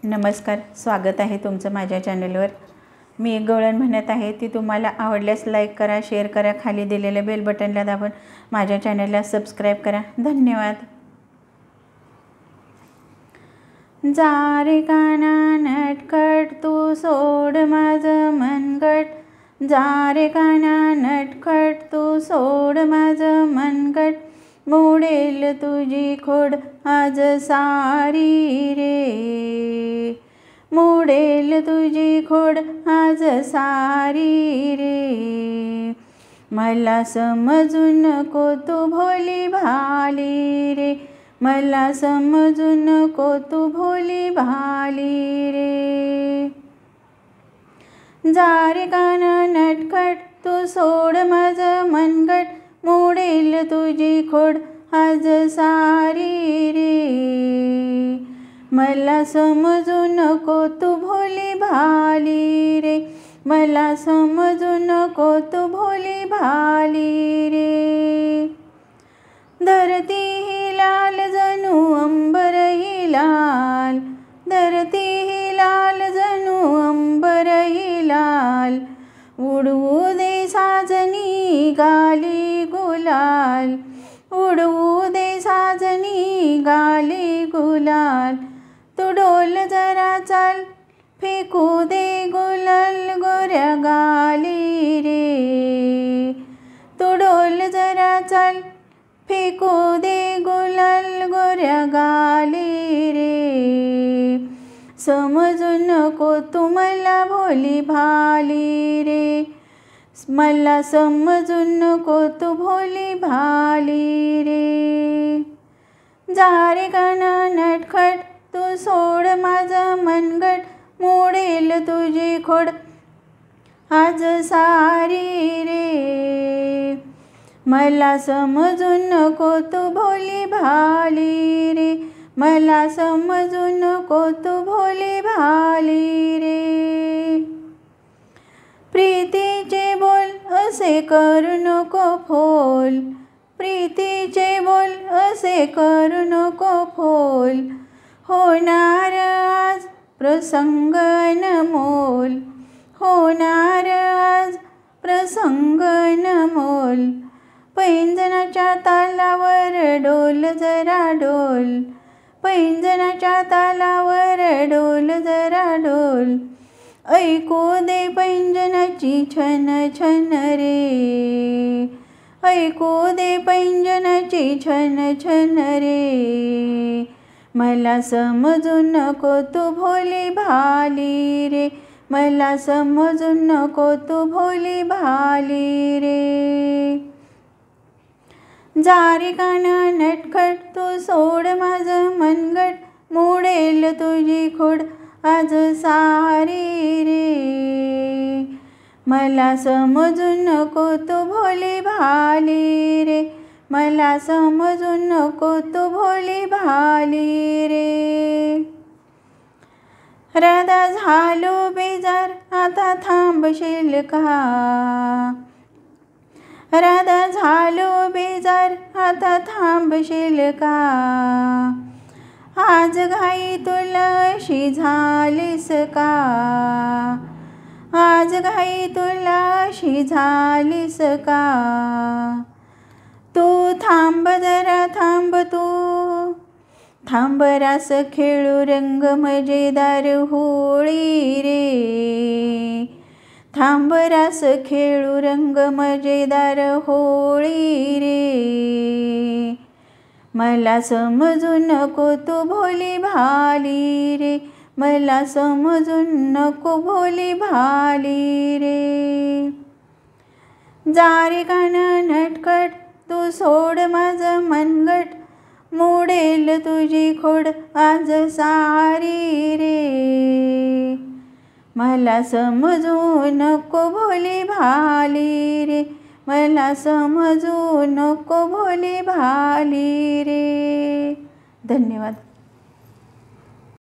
नमस्कार, स्वागत आहे तुमचं माझ्या चॅनलवर। मी एक गवळण म्हणत आहे ती तुम्हाला आवडल्यास लाईक करा, शेअर करा, खाली दिलेल्या बेल बटनला दाबून माझ्या चॅनलला सबस्क्राईब करा। धन्यवाद। जा रे काना नटखट तू सोड माझं मनगट, जा रे काना नटखट तू सोड माझं मनगट, मोडेल तुझी खोड आज सारी रे, मोडेल तुझी खोड आज सारी रे। मला समजू नको तू भोली भाली रे, मला समजू नको तू भोली भाली रे। जा रे काना नटखट तू सोड माझं मनगट, मोडेल तुझी खोड आज सारी रे। मला समजू नको तू भोली भाली रे, मला समजू नको तू भोली भाली रे। धरती ही लाल जणू अंबर ही लाल, धरती ही लाल जणू अंबर ही लाल, उडवू दे साजनी गाली गुलाल, उडवू दे साजनी गाली गुलाल। तू डोल जरा चाल, फेकू दे गुलाल गोऱ्या गाली रे, तू डोल जरा चाल, फेकू दे गुलाल गोऱ्या गाली रे। समजू नको तू मला भोली भाली रे, मला समजू नको तू भोली भाली रे। जा रे काना नटखट तू सोड माझं मनगट, मोडेल तुझी खोड आज सारी रे। मला समजू नको तू भोली भाली रे, मला समजू नको तू भोली भाली रे। प्रीतीचे बोल असे करू नको फोल, प्रीतीचे बोल असे करू नको फोल, होणार आज प्रसंग अनमोल, होणार आज प्रसंग अनमोल। पैंजणाच्या तालावर डोल जरा डोल, पैंजणाच्या तालावर डोल जरा डोल, ऐकू दे पैंजणाची छन छन रे, ऐकू दे पैंजणाची छन छन रे। मला समजू नको तू भोली भाली रे, मला समजू नको तू भोली भाली रे। जा रे काना नटखट तू सोड माझं मनगट, मोडेल तुझी खोड आज सारी रे। मला समजू नको तू भोली भाली रे, मला समजू नको तू भोली भाली रे। राधा झालो बेजार आता थांबशील का, राधा झालो बेजार आता थांबशील का, आज घाई तुला अशी झालीस का, आज घाई तुला अशी झालीस का। तू थांब जरा थांब तू, थांब रास खेळू रंग मजेदार होळी रे, थांब रास खेळू रंग मजेदार होळी रे। मला समजू नको तू भोली भाली रे, मला समजू नको भोली भाली रे। जा रे काना नटखट तू सोड माझं मनगट, मोडेल तुझी खोड आज सारी रे। मला समजू नको भोली भाली रे, मला समजू नको भोली भाली रे। धन्यवाद।